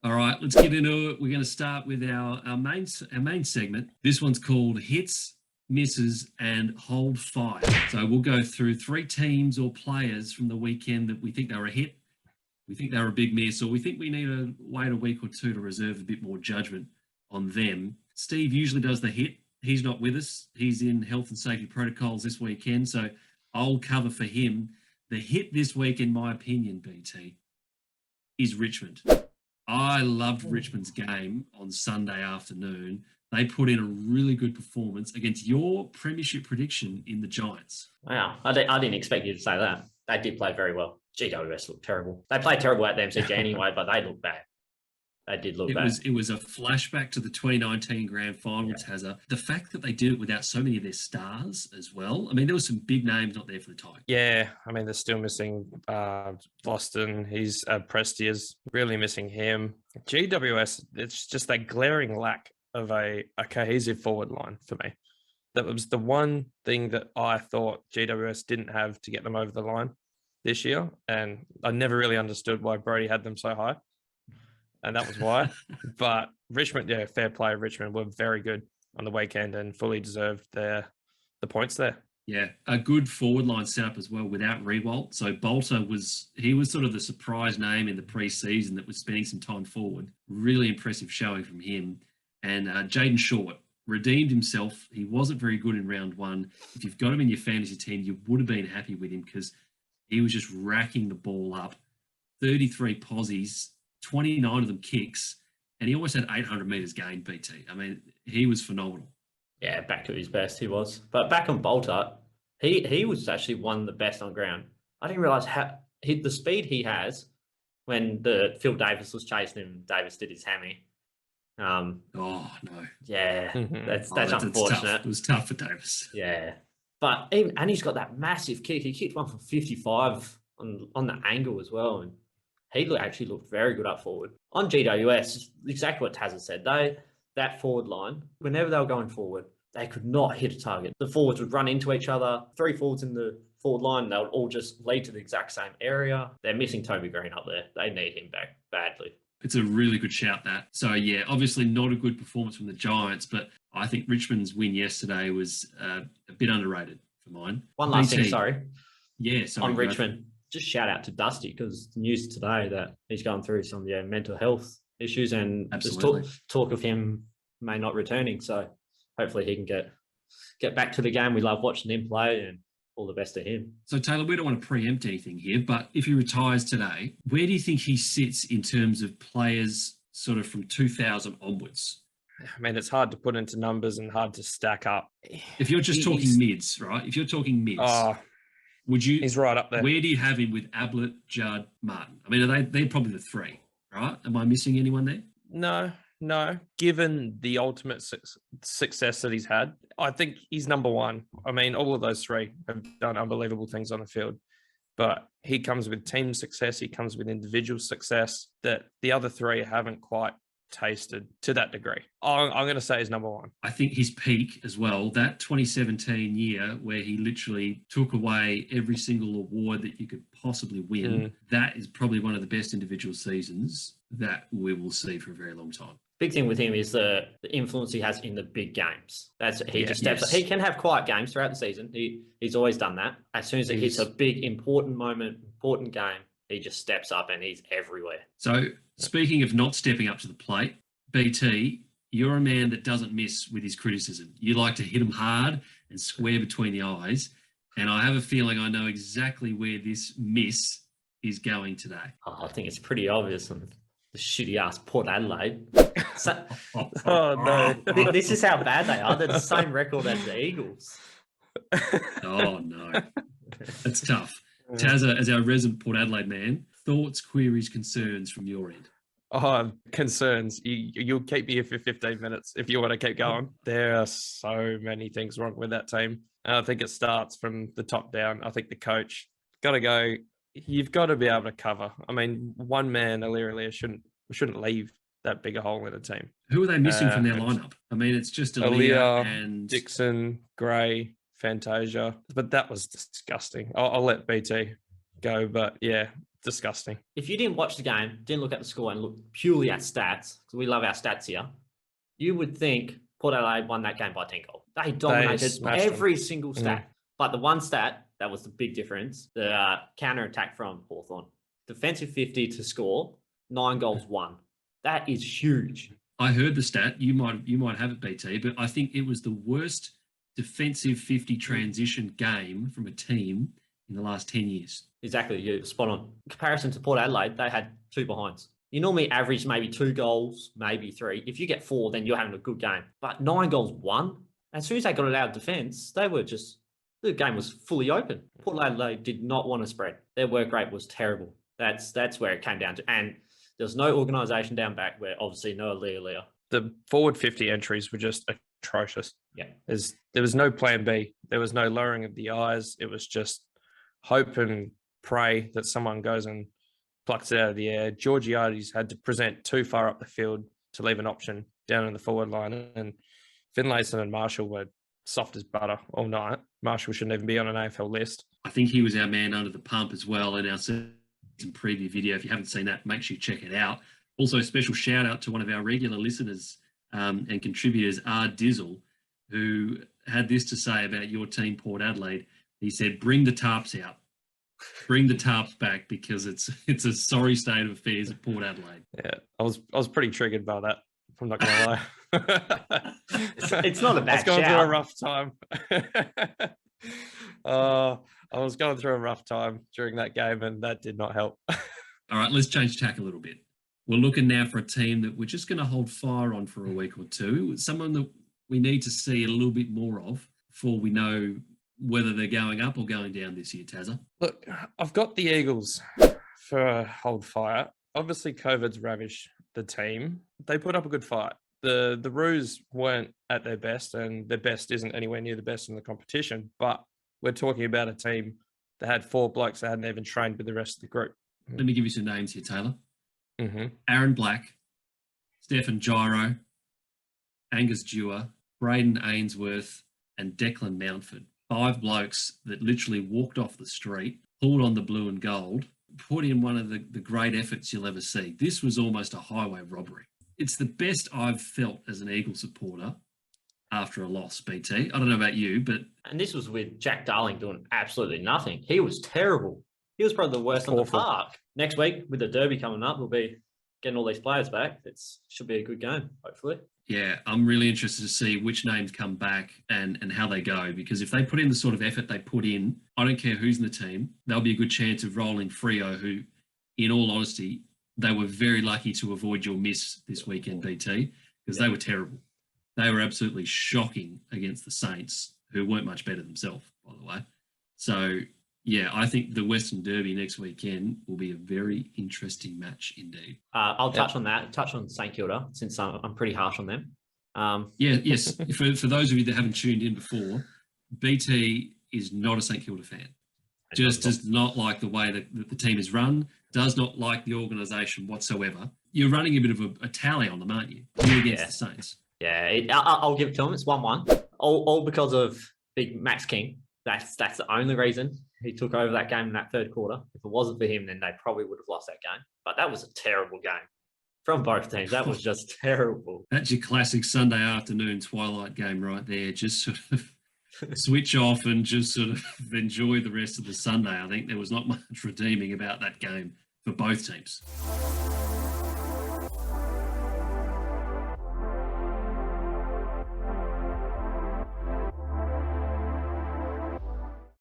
All right, let's get into it. We're going to start with our main segment. This one's called Hits, Misses, and Hold Fire. So we'll go through 3 teams or players from the weekend that we think they were a hit, we think they were a big miss, or we think we need to wait a week or two to reserve a bit more judgment on them. Steve usually does the hit. He's not with us. He's in health and safety protocols this weekend, so I'll cover for him. The hit this week, in my opinion, BT, is Richmond. I loved Richmond's game on Sunday afternoon. They put in a really good performance against your premiership prediction in the Giants. Wow, I didn't expect you to say that. They did play very well. GWS looked terrible. They played terrible at the MCG anyway, but they looked bad. They did look bad. It was a flashback to the 2019 grand final, Tazza. The fact that they did it without so many of their stars as well. I mean, there were some big names not there for the Tigers. Yeah, I mean, they're still missing Boston. He's Presti is really missing him. GWS, it's just that glaring lack of a cohesive forward line for me. That was the one thing that I thought GWS didn't have to get them over the line this year. And I never really understood why Brody had them so high. And that was why. But Richmond, fair play. Richmond were very good on the weekend and fully deserved the points there. Yeah, a good forward line setup as well without Rewalt. So Bolter was sort of the surprise name in the pre-season that was spending some time forward. Really impressive showing from him. And Jaden Short redeemed himself. He wasn't very good in round 1. If you've got him in your fantasy team, you would have been happy with him because he was just racking the ball up. 33 posies, 29 of them kicks, and he almost had 800 metres gained, BT. I mean, he was phenomenal. Yeah, back to his best, he was. But back on Bolter, he was actually one of the best on ground. I didn't realise how the speed he has when Phil Davis was chasing him. Davis did his hammy. Oh, no. Yeah, that's unfortunate. It was tough for Davis. Yeah. But and he's got that massive kick. He kicked one from 55 on the angle as well. And he actually looked very good up forward. On GWS, exactly what Taz has said. That forward line, whenever they were going forward, they could not hit a target. The forwards would run into each other. 3 forwards in the forward line, they would all just lead to the exact same area. They're missing Toby Green up there. They need him back badly. It's a really good shout, that. So, yeah, obviously not a good performance from the Giants, but I think Richmond's win yesterday was a bit underrated for mine. One last thing, sorry. Yeah, sorry. On Richmond, just shout out to Dusty, because news today that he's going through some mental health issues, and there's talk of him may not returning. So hopefully he can get back to the game. We love watching him play, and all the best to him. So, Taylor, we don't want to preempt anything here, but if he retires today, where do you think he sits in terms of players sort of from 2000 onwards? I mean, it's hard to put into numbers and hard to stack up. If you're just talking mids, right? If you're talking mids, he's right up there. Where do you have him with Ablett, Judd, Martin? I mean, they're probably the 3, right? Am I missing anyone there? No. Given the ultimate success that he's had, I think he's number 1. I mean, all of those 3 have done unbelievable things on the field, but he comes with team success. He comes with individual success that the other 3 haven't quite tasted to that degree. I'm going to say he's number 1. I think his peak as well, that 2017 year where he literally took away every single award that you could possibly win, that is probably one of the best individual seasons that we will see for a very long time. Big thing with him is the influence he has in the big games. Just steps up. He can have quiet games throughout the season. He's always done that. As soon as it hits a big, important moment, important game, he just steps up and he's everywhere. So, speaking of not stepping up to the plate, BT, you're a man that doesn't miss with his criticism. You like to hit him hard and square between the eyes. And I have a feeling I know exactly where this miss is going today. Oh, I think it's pretty obvious. The shitty-ass Port Adelaide. No. This is how bad they are. They're the same record as the Eagles. Oh, no. That's tough. Tazza, as our resident Port Adelaide man, thoughts, queries, concerns from your end? Oh, concerns. You'll keep me here for 15 minutes if you want to keep going. There are so many things wrong with that team. And I think it starts from the top down. I think the coach got to go. You've got to be able to cover. I mean, one man, Aliria, shouldn't leave that big a hole in a team. Who are they missing from their lineup? I mean, it's just Aliria and Dixon, Gray, Fantasia. But that was disgusting. I'll let BT go, but yeah, disgusting. If you didn't watch the game, didn't look at the score and look purely at stats, because we love our stats here, you would think Port Adelaide won that game by 10 goals. They dominated smashed every single stat. But the one stat, that was the big difference, the counter-attack from Hawthorn. Defensive 50 to score, 9 goals, 1. That is huge. I heard the stat. You might have it, BT, but I think it was the worst defensive 50 transition game from a team in the last 10 years. Exactly, you're spot on. In comparison to Port Adelaide, they had 2 behinds. You normally average maybe 2 goals, maybe 3. If you get 4, then you're having a good game. But 9 goals, 1. As soon as they got it out of defence, the game was fully open. Port Adelaide did not want to spread. Their work rate was terrible. That's where it came down to. And there was no organisation down back where obviously no Leah. The forward 50 entries were just atrocious. Yeah. There was no plan B. There was no lowering of the eyes. It was just hope and pray that someone goes and plucks it out of the air. Georgiades had to present too far up the field to leave an option down in the forward line. And Finlayson and Marshall were soft as butter all night. Marshall shouldn't even be on an AFL list. I think he was our man under the pump as well in our season preview video. If you haven't seen that, make sure you check it out. Also, a special shout out to one of our regular listeners and contributors, R. Dizzle, who had this to say about your team, Port Adelaide. He said, bring the tarps out. Bring the tarps back because it's a sorry state of affairs at Port Adelaide. Yeah, I was pretty triggered by that. I'm not going to lie. It's not a bad I was going shout. through a rough time. I was going through a rough time during that game, and that did not help. All right, let's change tack a little bit. We're looking now for a team that we're just going to hold fire on for a week or two. Someone that we need to see a little bit more of before we know whether they're going up or going down this year, Tazza. Look, I've got the Eagles for a hold fire. Obviously, COVID's ravaged the team. They put up a good fight. The Roos weren't at their best, and their best isn't anywhere near the best in the competition. But we're talking about a team that had 4 blokes that hadn't even trained with the rest of the group. Let me give you some names here, Taylor. Mm-hmm. Aaron Black, Stephen Gyro, Angus Dewar, Braden Ainsworth, and Declan Mountford. 5 blokes that literally walked off the street, pulled on the blue and gold, put in one of the great efforts you'll ever see. This was almost a highway robbery. It's the best I've felt as an Eagle supporter after a loss, BT. I don't know about you, but... And this was with Jack Darling doing absolutely nothing. He was terrible. He was probably the worst on the park. Next week, with the Derby coming up, we'll be getting all these players back. It should be a good game, hopefully. Yeah, I'm really interested to see which names come back and how they go, because if they put in the sort of effort they put in, I don't care who's in the team, there'll be a good chance of rolling Freo, who, in all honesty, they were very lucky to avoid your miss this weekend, BT, because they were terrible. They were absolutely shocking against the Saints, who weren't much better themselves, by the way. So, yeah, I think the Western Derby next weekend will be a very interesting match indeed. I'll touch on that, touch on St Kilda, since I'm pretty harsh on them. Yes. For those of you that haven't tuned in before, BT is not a St Kilda fan. Just does not like the way that the team is run, does not like the organisation whatsoever. You're running a bit of a tally on them, aren't you? You're against the Saints. Yeah, I'll give it to them. It's 1-1. All because of big Max King. That's the only reason he took over that game in that third quarter. If it wasn't for him, then they probably would have lost that game. But that was a terrible game from both teams. That was just terrible. That's your classic Sunday afternoon twilight game right there. Just sort of switch off and just sort of enjoy the rest of the Sunday. I think there was not much redeeming about that game for both teams.